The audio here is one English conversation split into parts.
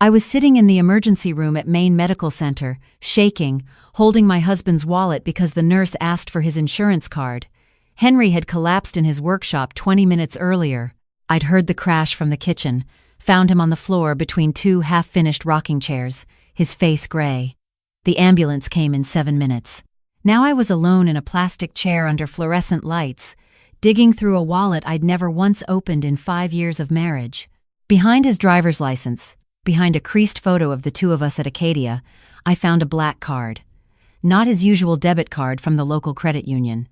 I was sitting in the emergency room at Maine Medical Center, shaking, holding my husband's wallet because the nurse asked for his insurance card. Henry had collapsed in his workshop 20 minutes earlier. I'd heard the crash from the kitchen, found him on the floor between two half-finished rocking chairs, his face gray. The ambulance came in 7 minutes. Now I was alone in a plastic chair under fluorescent lights, digging through a wallet I'd never once opened in 5 years of marriage. Behind his driver's license, behind a creased photo of the two of us at Acadia, I found a black card. Not his usual debit card from the local credit union.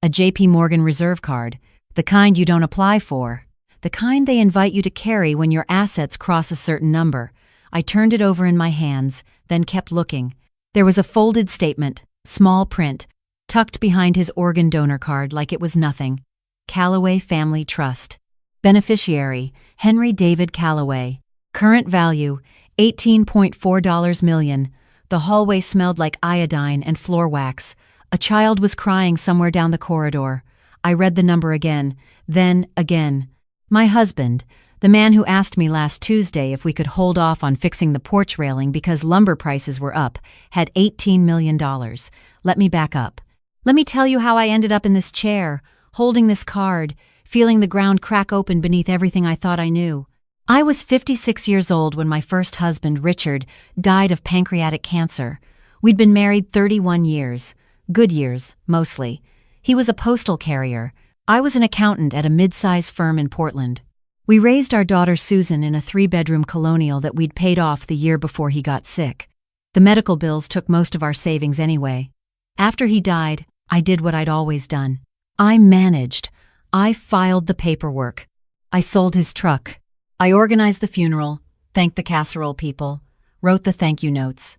A JP Morgan Reserve card, the kind you don't apply for, the kind they invite you to carry when your assets cross a certain number. I turned it over in my hands, then kept looking. There was a folded statement, small print, tucked behind his organ donor card like it was nothing. Callaway Family Trust. Beneficiary, Henry David Callaway. Current value, $18.4 million. The hallway smelled like iodine and floor wax. A child was crying somewhere down the corridor. I read the number again, then again. My husband, the man who asked me last Tuesday if we could hold off on fixing the porch railing because lumber prices were up, had $18 million. Let me back up. Let me tell you how I ended up in this chair, holding this card, feeling the ground crack open beneath everything I thought I knew. I was 56 years old when my first husband, Richard, died of pancreatic cancer. We'd been married 31 years. Good years, mostly. He was a postal carrier. I was an accountant at a mid-size firm in Portland. We raised our daughter Susan in a 3-bedroom colonial that we'd paid off the year before he got sick. The medical bills took most of our savings anyway. After he died, I did what I'd always done. I managed. I filed the paperwork. I sold his truck. I organized the funeral, thanked the casserole people, wrote the thank you notes.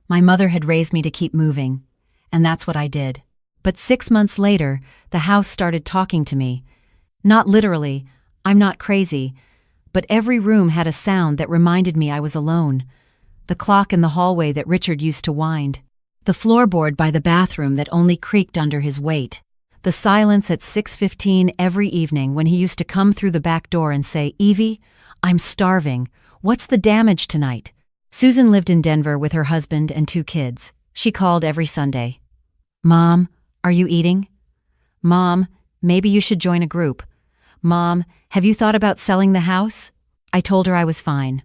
My mother had raised me to keep moving, and that's what I did. But 6 months later, the house started talking to me. Not literally, I'm not crazy, but every room had a sound that reminded me I was alone. The clock in the hallway that Richard used to wind. The floorboard by the bathroom that only creaked under his weight. The silence at 6:15 every evening when he used to come through the back door and say, "Evie, I'm starving. What's the damage tonight?" Susan lived in Denver with her husband and 2 kids. She called every Sunday. "Mom, are you eating? Mom, maybe you should join a group. Mom, have you thought about selling the house?" I told her I was fine.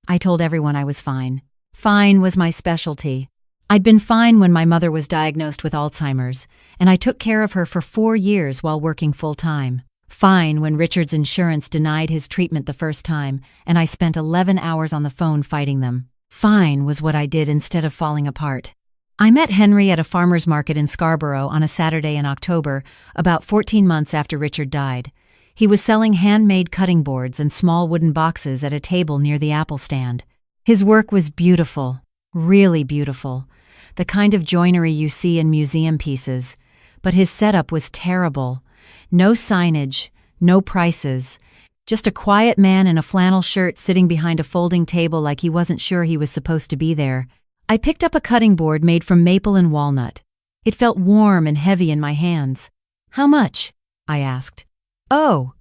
I told everyone I was fine. Fine was my specialty. I'd been fine when my mother was diagnosed with Alzheimer's, and I took care of her for 4 years while working full-time. Fine when Richard's insurance denied his treatment the first time, and I spent 11 hours on the phone fighting them. Fine was what I did instead of falling apart. I met Henry at a farmer's market in Scarborough on a Saturday in October, about 14 months after Richard died. He was selling handmade cutting boards and small wooden boxes at a table near the apple stand. His work was beautiful, really beautiful, the kind of joinery you see in museum pieces, but his setup was terrible. No signage, no prices, just a quiet man in a flannel shirt sitting behind a folding table like he wasn't sure he was supposed to be there. I picked up a cutting board made from maple and walnut. It felt warm and heavy in my hands. "How much?" I asked. "Oh."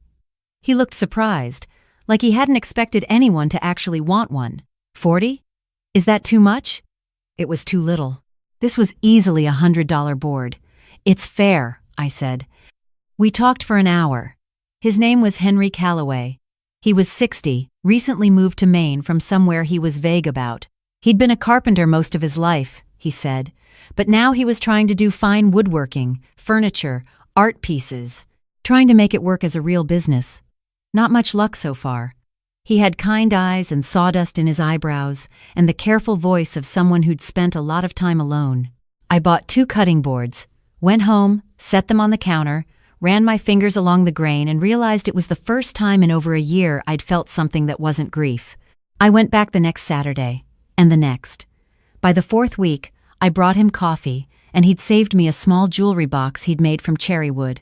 He looked surprised, like he hadn't expected anyone to actually want one. "40? Is that too much?" It was too little. This was easily a $100 board. "It's fair," I said. We talked for an hour. His name was Henry Callaway. He was 60, recently moved to Maine from somewhere he was vague about. He'd been a carpenter most of his life, he said, but now he was trying to do fine woodworking, furniture, art pieces, trying to make it work as a real business. Not much luck so far. He had kind eyes and sawdust in his eyebrows, and the careful voice of someone who'd spent a lot of time alone. I bought 2 cutting boards, went home, set them on the counter, ran my fingers along the grain and realized it was the first time in over a year I'd felt something that wasn't grief. I went back the next Saturday, and the next. By the 4th week, I brought him coffee, and he'd saved me a small jewelry box he'd made from cherry wood.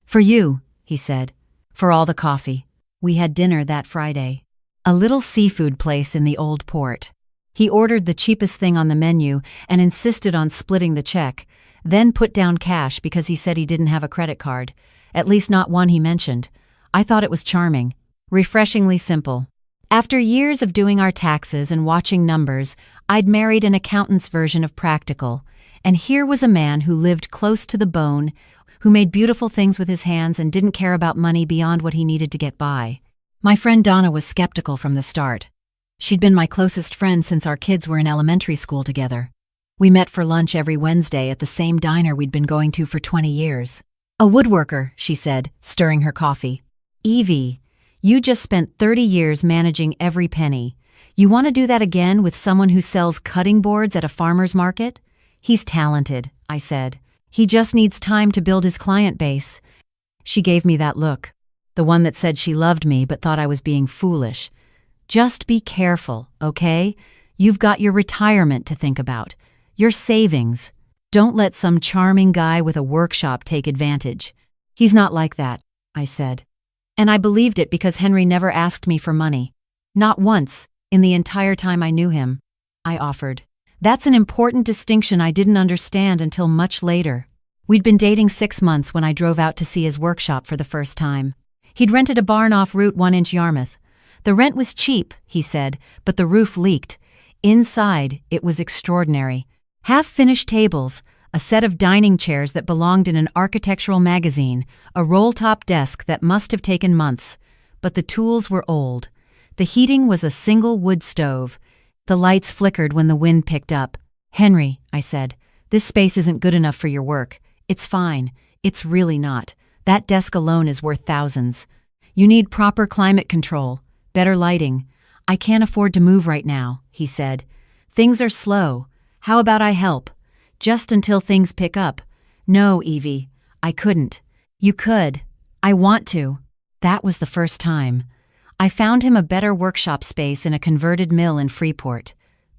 "For you," he said, "for all the coffee." We had dinner that Friday. A little seafood place in the old port. He ordered the cheapest thing on the menu and insisted on splitting the check, then put down cash because he said he didn't have a credit card, at least not one he mentioned. I thought it was charming, refreshingly simple. After years of doing our taxes and watching numbers, I'd married an accountant's version of practical, and here was a man who lived close to the bone, who made beautiful things with his hands and didn't care about money beyond what he needed to get by. My friend Donna was skeptical from the start. She'd been my closest friend since our kids were in elementary school together. We met for lunch every Wednesday at the same diner we'd been going to for 20 years. "A woodworker," she said, stirring her coffee. "Evie, you just spent 30 years managing every penny. You want to do that again with someone who sells cutting boards at a farmer's market?" "He's talented," I said. "He just needs time to build his client base." She gave me that look, the one that said she loved me but thought I was being foolish. "Just be careful, okay? You've got your retirement to think about, your savings. Don't let some charming guy with a workshop take advantage." "He's not like that," I said. And I believed it because Henry never asked me for money. Not once, in the entire time I knew him. I offered. That's an important distinction I didn't understand until much later. We'd been dating 6 months when I drove out to see his workshop for the first time. He'd rented a barn off Route 1 in Yarmouth. The rent was cheap, he said, but the roof leaked. Inside, it was extraordinary. Half-finished tables, a set of dining chairs that belonged in an architectural magazine, a roll-top desk that must have taken months. But the tools were old. The heating was a single wood stove. The lights flickered when the wind picked up. "Henry," I said, "this space isn't good enough for your work. It's fine. It's really not. That desk alone is worth thousands. You need proper climate control, better lighting. I can't afford to move right now," he said. "Things are slow. How about I help? Just until things pick up." "No, Evie, I couldn't." "You could. I want to." That was the first time. I found him a better workshop space in a converted mill in Freeport.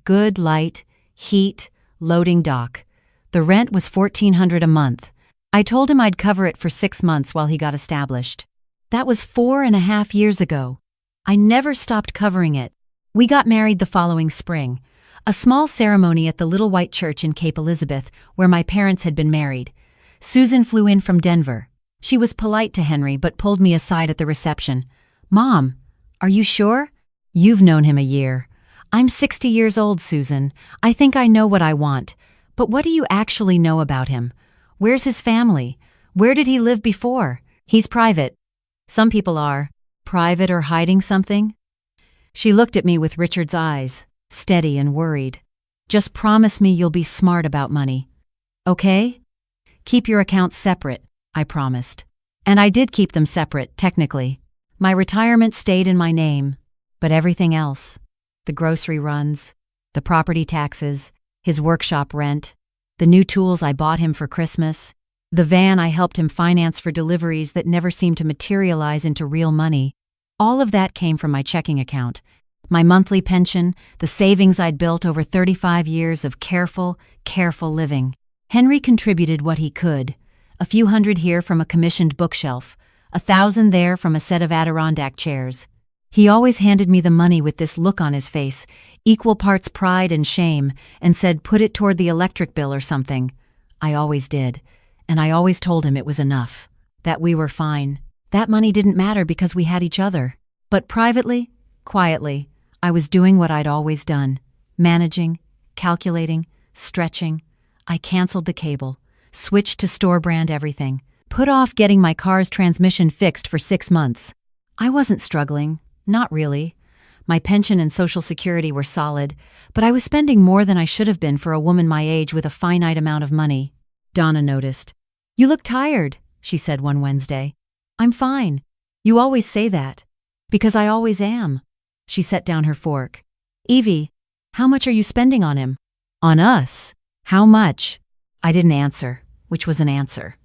Good light, heat, loading dock. The rent was $1,400 a month. I told him I'd cover it for 6 months while he got established. That was 4.5 years ago. I never stopped covering it. We got married the following spring. A small ceremony at the Little White Church in Cape Elizabeth, where my parents had been married. Susan flew in from Denver. She was polite to Henry but pulled me aside at the reception. "Mom, are you sure? You've known him a year." "I'm 60 years old, Susan. I think I know what I want. But what do you actually know about him? Where's his family? Where did he live before?" "He's private." "Some people are. Private or hiding something?" She looked at me with Richard's eyes, steady and worried. "Just promise me you'll be smart about money. Okay? Keep your accounts separate," I promised. And I did keep them separate, technically. My retirement stayed in my name, but everything else, the grocery runs, the property taxes, his workshop rent, the new tools I bought him for Christmas, the van I helped him finance for deliveries that never seemed to materialize into real money, all of that came from my checking account. My monthly pension, the savings I'd built over 35 years of careful living. Henry contributed what he could. A few hundred here from a commissioned bookshelf, 1,000 there from a set of Adirondack chairs. He always handed me the money with this look on his face, equal parts pride and shame, and said put it toward the electric bill or something. I always did, and I always told him it was enough, that we were fine. That money didn't matter because we had each other. But privately, quietly, I was doing what I'd always done, managing, calculating, stretching. I canceled the cable, switched to store-brand everything, put off getting my car's transmission fixed for 6 months. I wasn't struggling, not really. My pension and Social Security were solid, but I was spending more than I should have been for a woman my age with a finite amount of money. Donna noticed. "You look tired," she said one Wednesday. "I'm fine. You always say that." "Because I always am." She set down her fork. "Evie, how much are you spending on him?" "On us? How much?" I didn't answer, which was an answer.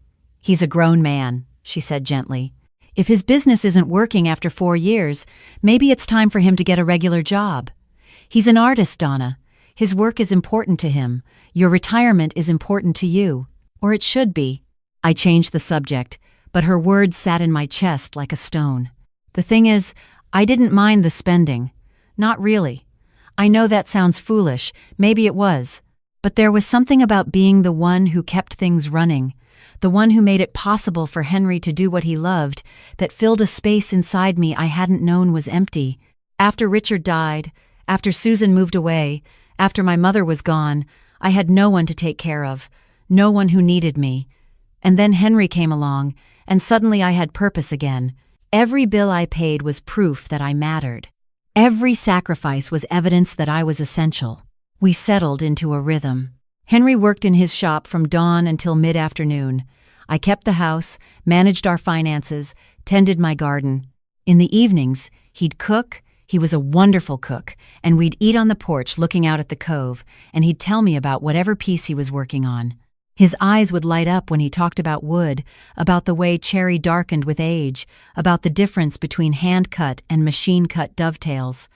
"He's a grown man," she said gently. "If his business isn't working after 4 years, maybe it's time for him to get a regular job. He's an artist, Donna. His work is important to him. Your retirement is important to you. Or it should be." I changed the subject, but her words sat in my chest like a stone. The thing is, I didn't mind the spending. Not really. I know that sounds foolish, maybe it was. But there was something about being the one who kept things running, the one who made it possible for Henry to do what he loved, that filled a space inside me I hadn't known was empty. After Richard died, after Susan moved away, after my mother was gone, I had no one to take care of, no one who needed me. And then Henry came along, and suddenly I had purpose again. Every bill I paid was proof that I mattered. Every sacrifice was evidence that I was essential. We settled into a rhythm. Henry worked in his shop from dawn until mid-afternoon. I kept the house, managed our finances, tended my garden. In the evenings, he'd cook. He was a wonderful cook, and we'd eat on the porch looking out at the cove, and he'd tell me about whatever piece he was working on. His eyes would light up when he talked about wood, about the way cherry darkened with age, about the difference between hand-cut and machine-cut dovetails.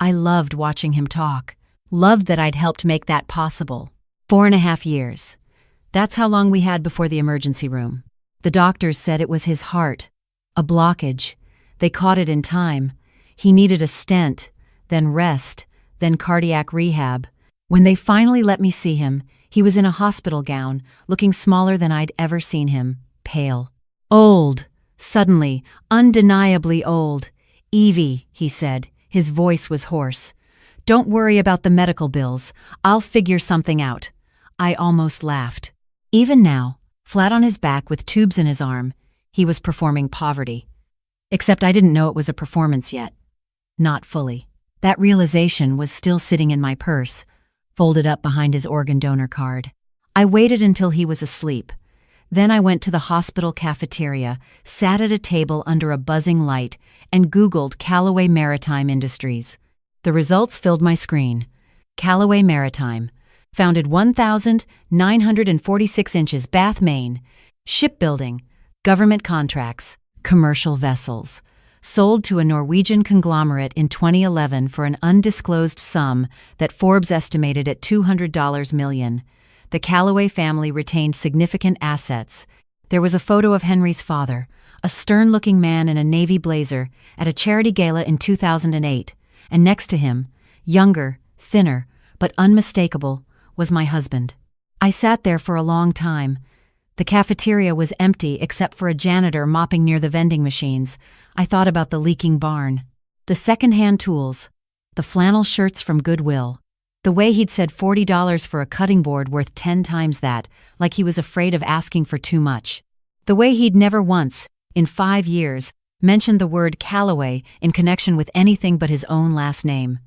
I loved watching him talk, loved that I'd helped make that possible. 4.5 years. That's how long we had before the emergency room. The doctors said it was his heart, a blockage. They caught it in time. He needed a stent, then rest, then cardiac rehab. When they finally let me see him, he was in a hospital gown, looking smaller than I'd ever seen him, pale. Old, suddenly, undeniably old. "Evie," he said, his voice was hoarse. "Don't worry about the medical bills. I'll figure something out." I almost laughed. Even now, flat on his back with tubes in his arm, he was performing poverty. Except I didn't know it was a performance yet. Not fully. That realization was still sitting in my purse, folded up behind his organ donor card. I waited until he was asleep. Then I went to the hospital cafeteria, sat at a table under a buzzing light, and Googled Callaway Maritime Industries. The results filled my screen. Callaway Maritime, founded 1,946 inches, Bath, Maine. Shipbuilding, government contracts, commercial vessels. Sold to a Norwegian conglomerate in 2011 for an undisclosed sum that Forbes estimated at $200 million. The Callaway family retained significant assets. There was a photo of Henry's father, a stern-looking man in a navy blazer, at a charity gala in 2008, and next to him, younger, thinner, but unmistakable, was my husband. I sat there for a long time. The cafeteria was empty except for a janitor mopping near the vending machines. I thought about the leaking barn, the second-hand tools, the flannel shirts from Goodwill, the way he'd said $40 for a cutting board worth 10 times that, like he was afraid of asking for too much. The way he'd never once, in 5 years, mentioned the word Callaway in connection with anything but his own last name.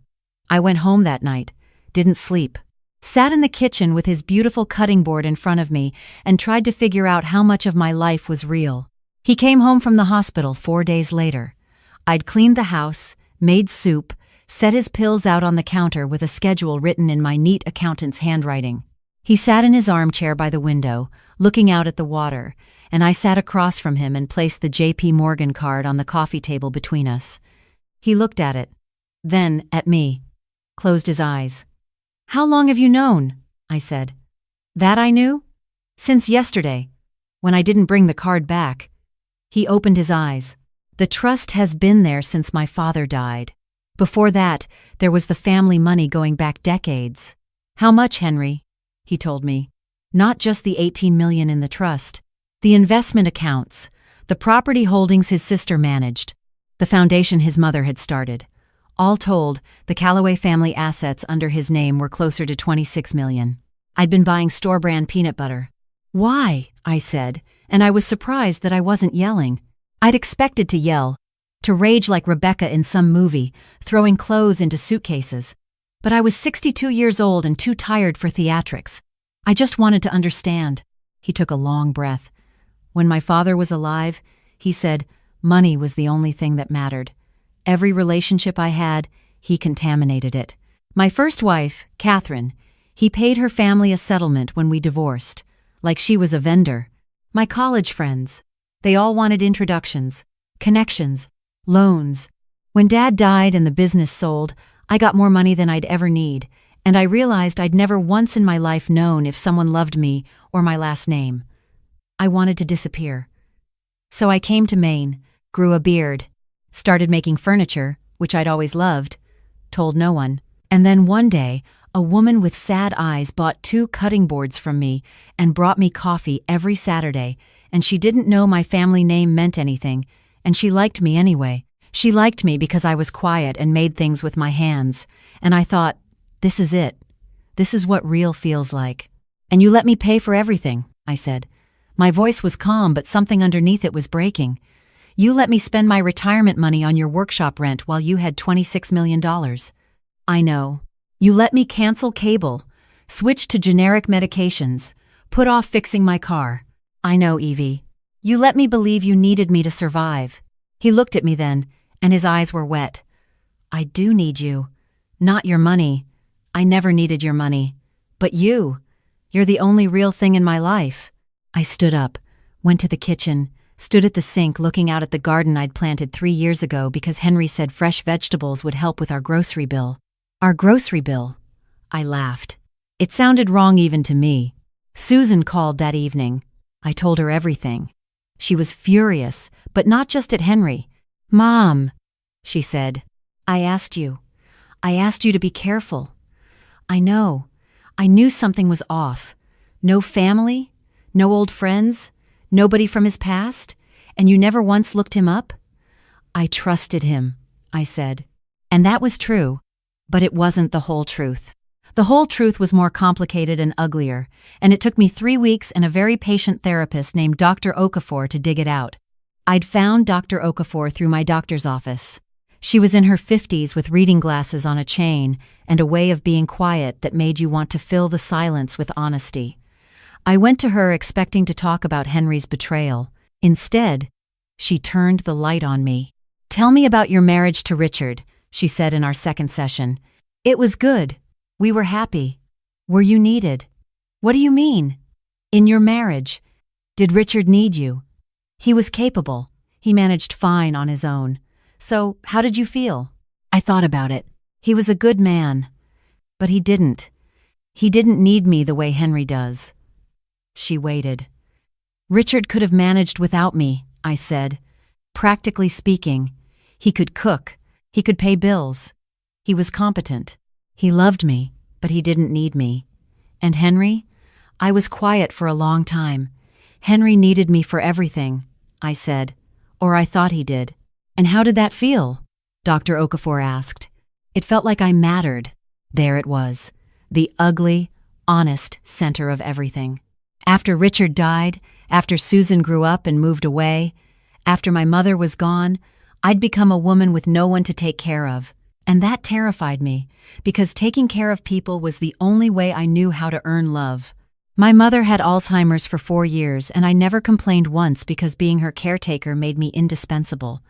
I went home that night, didn't sleep, sat in the kitchen with his beautiful cutting board in front of me and tried to figure out how much of my life was real. He came home from the hospital 4 days later. I'd cleaned the house, made soup, set his pills out on the counter with a schedule written in my neat accountant's handwriting. He sat in his armchair by the window, looking out at the water, and I sat across from him and placed the J.P. Morgan card on the coffee table between us. He looked at it, then at me, closed his eyes. "How long have you known?" I said. "That I knew? Since yesterday, when I didn't bring the card back." He opened his eyes. "The trust has been there since my father died. Before that, there was the family money going back decades." "How much, Henry?" he told me. "Not just the $18 million in the trust. The investment accounts, the property holdings his sister managed, the foundation his mother had started. All told, the Callaway family assets under his name were closer to $26 million. I'd been buying store-brand peanut butter." "Why?" I said, and I was surprised that I wasn't yelling. I'd expected to yell, to rage like Rebecca in some movie, throwing clothes into suitcases. But I was 62 years old and too tired for theatrics. I just wanted to understand. He took a long breath. "When my father was alive," he said, "money was the only thing that mattered. Every relationship I had, he contaminated it. My first wife, Catherine, he paid her family a settlement when we divorced, like she was a vendor. My college friends, they all wanted introductions, connections, loans. When Dad died and the business sold, I got more money than I'd ever need, and I realized I'd never once in my life known if someone loved me or my last name. I wanted to disappear. So I came to Maine, grew a beard, started making furniture, which I'd always loved, told no one. And then one day, a woman with sad eyes bought 2 cutting boards from me and brought me coffee every Saturday, and she didn't know my family name meant anything, and she liked me anyway. She liked me because I was quiet and made things with my hands, and I thought, this is it. This is what real feels like. And you let me pay for everything, I said. My voice was calm, but something underneath it was breaking. You let me spend my retirement money on your workshop rent while you had $26 million. I know. You let me cancel cable, switch to generic medications, put off fixing my car. I know, Evie. You let me believe you needed me to survive. He looked at me then, and his eyes were wet. I do need you. Not your money. I never needed your money. But you. You're the only real thing in my life. I stood up, went to the kitchen, stood at the sink looking out at the garden I'd planted 3 years ago because Henry said fresh vegetables would help with our grocery bill. Our grocery bill? I laughed. It sounded wrong even to me. Susan called that evening. I told her everything. She was furious, but not just at Henry. Mom, she said, I asked you to be careful. I know. I knew something was off. No family, no old friends, nobody from his past, and you never once looked him up? I trusted him, I said. And that was true, but it wasn't the whole truth. The whole truth was more complicated and uglier, and it took me 3 weeks and a very patient therapist named Dr. Okafor to dig it out. I'd found Dr. Okafor through my doctor's office. She was in her 50s with reading glasses on a chain and a way of being quiet that made you want to fill the silence with honesty. I went to her expecting to talk about Henry's betrayal. Instead, she turned the light on me. Tell me about your marriage to Richard, she said in our second session. It was good. We were happy. Were you needed? What do you mean? In your marriage, did Richard need you? He was capable. He managed fine on his own. So, how did you feel? I thought about it. He was a good man. But he didn't. He didn't need me the way Henry does. She waited. Richard could have managed without me, I said. Practically speaking, he could cook. He could pay bills. He was competent. He loved me, but he didn't need me. And Henry? I was quiet for a long time. Henry needed me for everything, I said. Or I thought he did. And how did that feel? Dr. Okafor asked. It felt like I mattered. There it was. The ugly, honest center of everything. After Richard died, after Susan grew up and moved away, after my mother was gone, I'd become a woman with no one to take care of. And that terrified me, because taking care of people was the only way I knew how to earn love. My mother had Alzheimer's for 4 years, and I never complained once because being her caretaker made me indispensable.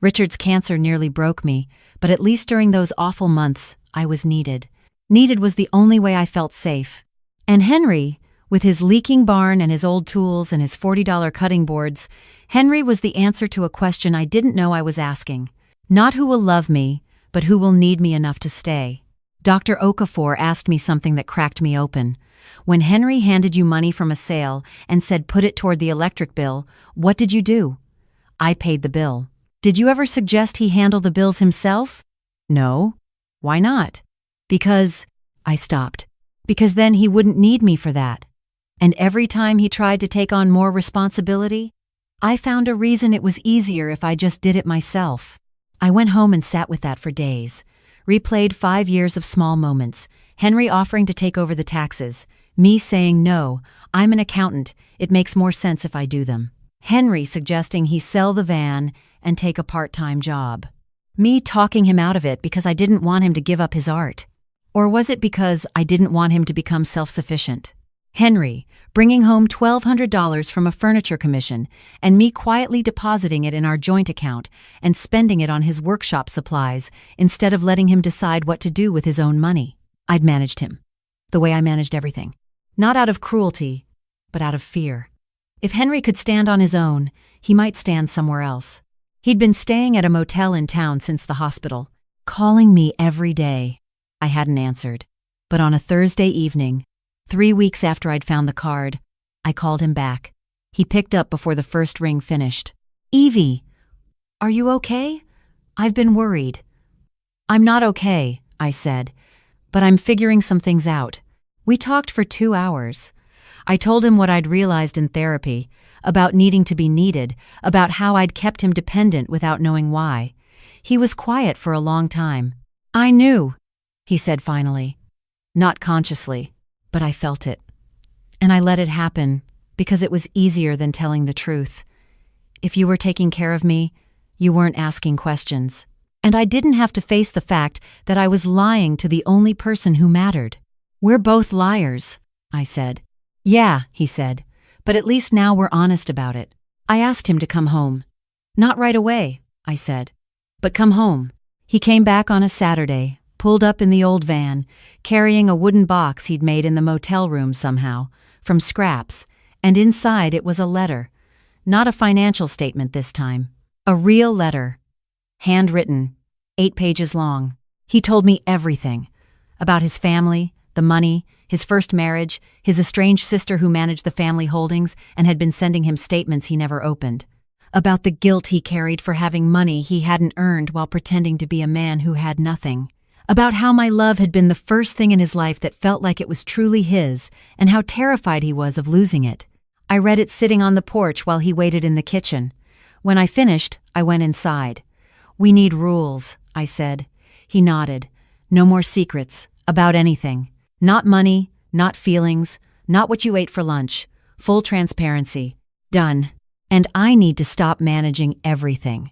Richard's cancer nearly broke me, but at least during those awful months, I was needed. Needed was the only way I felt safe. And Henry, with his leaking barn and his old tools and his $40 cutting boards, Henry was the answer to a question I didn't know I was asking. Not who will love me, but who will need me enough to stay. Dr. Okafor asked me something that cracked me open. When Henry handed you money from a sale and said put it toward the electric bill, what did you do? I paid the bill. Did you ever suggest he handle the bills himself? No. Why not? Because... I stopped. Because then he wouldn't need me for that. And every time he tried to take on more responsibility, I found a reason it was easier if I just did it myself. I went home and sat with that for days. Replayed 5 years of small moments. Henry offering to take over the taxes. Me saying no, I'm an accountant, it makes more sense if I do them. Henry suggesting he sell the van and take a part-time job. Me talking him out of it because I didn't want him to give up his art. Or was it because I didn't want him to become self-sufficient? Henry bringing home $1,200 from a furniture commission and me quietly depositing it in our joint account and spending it on his workshop supplies instead of letting him decide what to do with his own money. I'd managed him. The way I managed everything. Not out of cruelty, but out of fear. If Henry could stand on his own, he might stand somewhere else. He'd been staying at a motel in town since the hospital, calling me every day. I hadn't answered. But on a Thursday evening, 3 weeks after I'd found the card, I called him back. He picked up before the first ring finished. Evie, are you okay? I've been worried. I'm not okay, I said, but I'm figuring some things out. We talked for 2 hours. I told him what I'd realized in therapy, about needing to be needed, about how I'd kept him dependent without knowing why. He was quiet for a long time. "I knew," he said finally. Not consciously, but I felt it. And I let it happen because it was easier than telling the truth. If you were taking care of me, you weren't asking questions. And I didn't have to face the fact that I was lying to the only person who mattered. "We're both liars," I said. "Yeah," he said, "but at least now we're honest about it." I asked him to come home. "Not right away," I said, "but come home." He came back on a Saturday, pulled up in the old van, carrying a wooden box he'd made in the motel room somehow, from scraps, and inside it was a letter. Not a financial statement this time. A real letter. Handwritten, 8 pages long. He told me everything. About his family, the money, his first marriage, his estranged sister who managed the family holdings and had been sending him statements he never opened. About the guilt he carried for having money he hadn't earned while pretending to be a man who had nothing. About how my love had been the first thing in his life that felt like it was truly his, and how terrified he was of losing it. I read it sitting on the porch while he waited in the kitchen. When I finished, I went inside. "We need rules," I said. He nodded. "No more secrets, about anything. Not money, not feelings, not what you ate for lunch. Full transparency. Done. And I need to stop managing everything.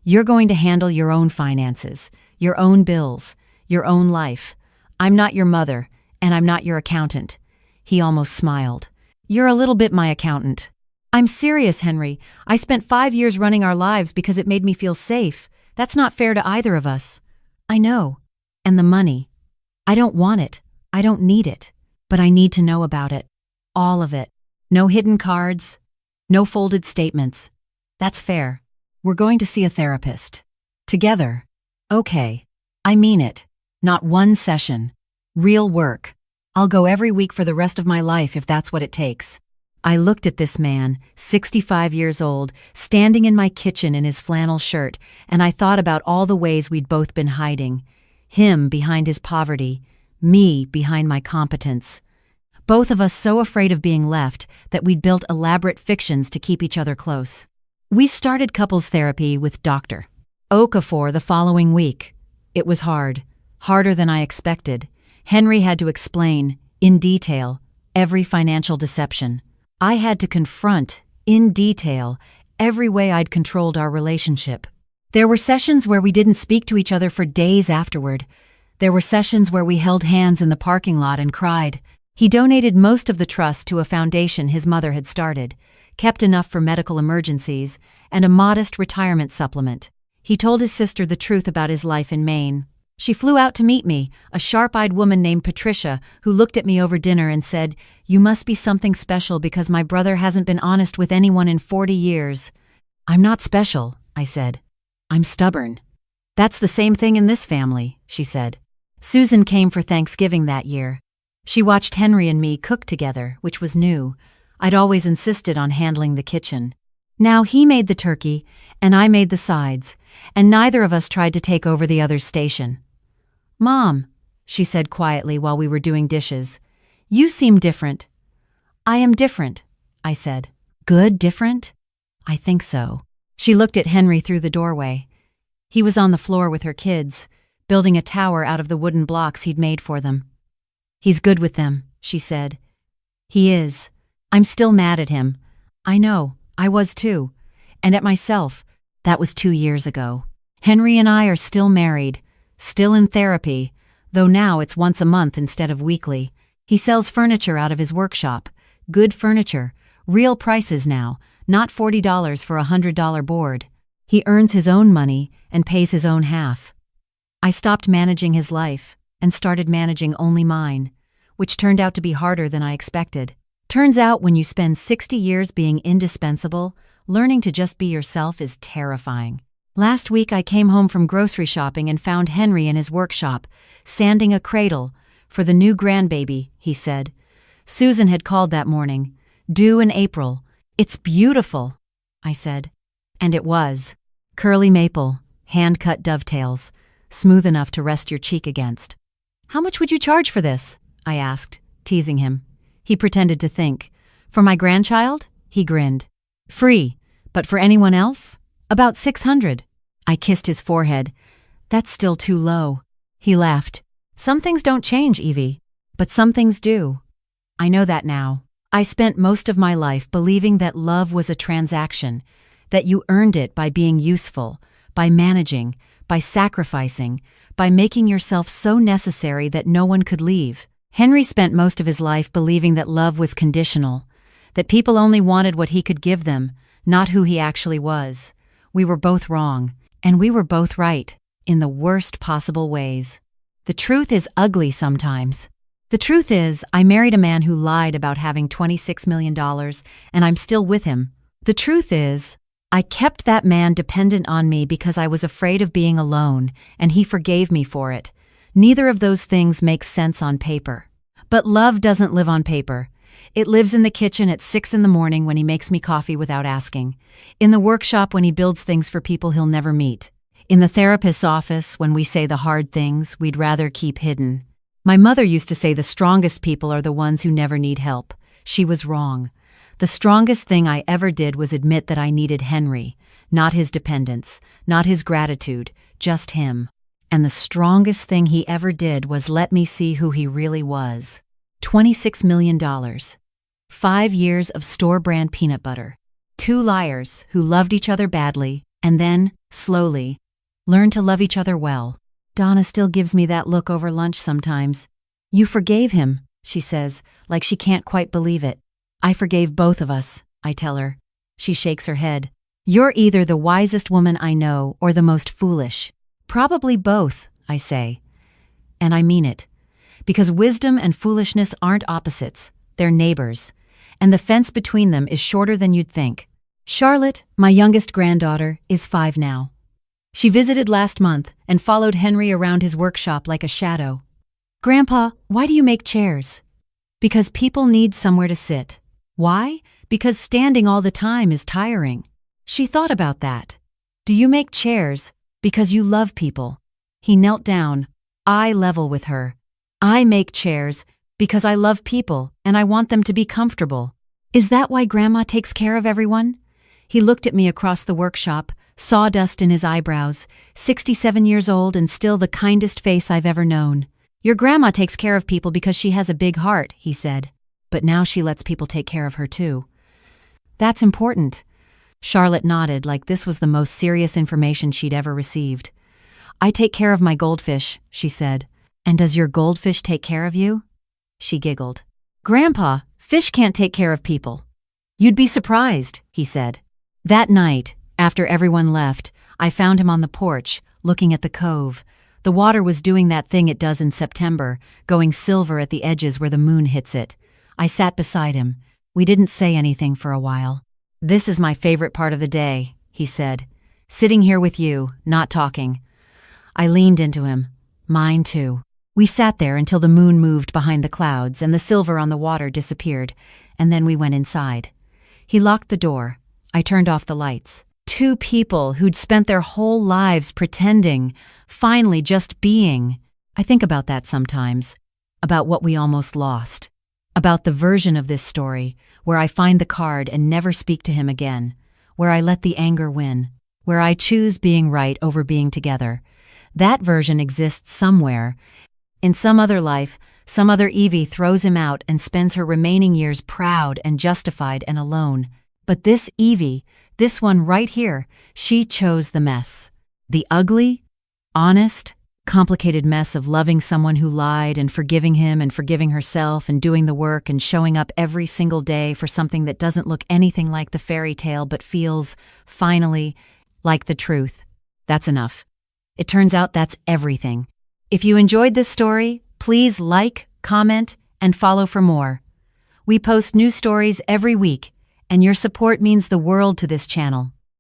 You're going to handle your own finances, your own bills, your own life. I'm not your mother, and I'm not your accountant." He almost smiled. "You're a little bit my accountant." "I'm serious, Henry. I spent 5 years running our lives because it made me feel safe. That's not fair to either of us." "I know. And the money. I don't want it. I don't need it. But I need to know about it. All of it. No hidden cards. No folded statements. That's fair. We're going to see a therapist. Together. Okay. I mean it. Not one session. Real work. I'll go every week for the rest of my life if that's what it takes." I looked at this man, 65 years old, standing in my kitchen in his flannel shirt, and I thought about all the ways we'd both been hiding. Him behind his poverty, me behind my competence. Both of us so afraid of being left that we'd built elaborate fictions to keep each other close. We started couples therapy with Dr. Okafor the following week. It was hard. Harder than I expected. Henry had to explain, in detail, every financial deception. I had to confront, in detail, every way I'd controlled our relationship. There were sessions where we didn't speak to each other for days afterward. There were sessions where we held hands in the parking lot and cried. He donated most of the trust to a foundation his mother had started, kept enough for medical emergencies, and a modest retirement supplement. He told his sister the truth about his life in Maine. She flew out to meet me, a sharp-eyed woman named Patricia, who looked at me over dinner and said, "You must be something special because my brother hasn't been honest with anyone in 40 years. "I'm not special," I said. "I'm stubborn." "That's the same thing in this family," she said. Susan came for Thanksgiving that year. She watched Henry and me cook together, which was new. I'd always insisted on handling the kitchen. Now he made the turkey, and I made the sides, and neither of us tried to take over the other's station. "Mom," she said quietly while we were doing dishes, "you seem different." "I am different," I said. "Good different?" "I think so." She looked at Henry through the doorway. He was on the floor with her kids, building a tower out of the wooden blocks he'd made for them. "He's good with them," she said. "He is. I'm still mad at him. I know, I was too. And at myself. That was 2 years ago. Henry and I are still married, still in therapy, though now it's once a month instead of weekly. He sells furniture out of his workshop. Good furniture. Real prices now, not $40 for a $100 board. He earns his own money and pays his own half. I stopped managing his life and started managing only mine, which turned out to be harder than I expected. Turns out when you spend 60 years being indispensable, learning to just be yourself is terrifying. Last week I came home from grocery shopping and found Henry in his workshop, sanding a cradle for the new grandbaby, he said. Susan had called that morning. Due in April. "It's beautiful," I said. And it was. Curly maple, hand-cut dovetails, smooth enough to rest your cheek against. "How much would you charge for this?" I asked, teasing him. He pretended to think. "For my grandchild?" He grinned. "Free, but for anyone else? About $600. I kissed his forehead. That's still too low. He laughed. Some things don't change, Evie. But some things do. I know that now. I spent most of my life believing that love was a transaction, that you earned it by being useful, by managing, by sacrificing, by making yourself so necessary that no one could leave. Henry spent most of his life believing that love was conditional, that people only wanted what he could give them, not who he actually was. We were both wrong, and we were both right, in the worst possible ways. The truth is ugly sometimes. The truth is, I married a man who lied about having $26 million, and I'm still with him. The truth is, I kept that man dependent on me because I was afraid of being alone, and he forgave me for it. Neither of those things makes sense on paper. But love doesn't live on paper. It lives in the kitchen at 6 in the morning when he makes me coffee without asking. In the workshop when he builds things for people he'll never meet. In the therapist's office when we say the hard things we'd rather keep hidden. My mother used to say the strongest people are the ones who never need help. She was wrong. The strongest thing I ever did was admit that I needed Henry, not his dependence, not his gratitude, just him. And the strongest thing he ever did was let me see who he really was. $26 million. 5 years of store-brand peanut butter. 2 liars who loved each other badly, and then, slowly, learned to love each other well. Donna still gives me that look over lunch sometimes. You forgave him, she says, like she can't quite believe it. I forgave both of us, I tell her. She shakes her head. You're either the wisest woman I know or the most foolish. Probably both, I say. And I mean it. Because wisdom and foolishness aren't opposites, they're neighbors. And the fence between them is shorter than you'd think. Charlotte, my youngest granddaughter, is 5 now. She visited last month and followed Henry around his workshop like a shadow. Grandpa, why do you make chairs? Because people need somewhere to sit. Why? Because standing all the time is tiring. She thought about that. Do you make chairs because you love people? He knelt down, eye level with her. I make chairs because I love people and I want them to be comfortable. Is that why Grandma takes care of everyone? He looked at me across the workshop, sawdust in his eyebrows, 67 years old and still the kindest face I've ever known. Your grandma takes care of people because she has a big heart, he said. But now she lets people take care of her too. That's important. Charlotte nodded like this was the most serious information she'd ever received. I take care of my goldfish, she said. And does your goldfish take care of you? She giggled. Grandpa, fish can't take care of people. You'd be surprised, he said. That night, after everyone left, I found him on the porch, looking at the cove. The water was doing that thing it does in September, going silver at the edges where the moon hits it. I sat beside him. We didn't say anything for a while. This is my favorite part of the day, he said. Sitting here with you, not talking. I leaned into him. Mine too. We sat there until the moon moved behind the clouds and the silver on the water disappeared, and then we went inside. He locked the door. I turned off the lights. 2 people who'd spent their whole lives pretending, finally just being. I think about that sometimes, about what we almost lost, about the version of this story where I find the card and never speak to him again, where I let the anger win, where I choose being right over being together. That version exists somewhere. In some other life, some other Evie throws him out and spends her remaining years proud and justified and alone. But this Evie, this one right here, she chose the mess. The ugly, honest, complicated mess of loving someone who lied and forgiving him and forgiving herself and doing the work and showing up every single day for something that doesn't look anything like the fairy tale but feels, finally, like the truth. That's enough. It turns out that's everything. If you enjoyed this story, please like, comment, and follow for more. We post new stories every week, and your support means the world to this channel.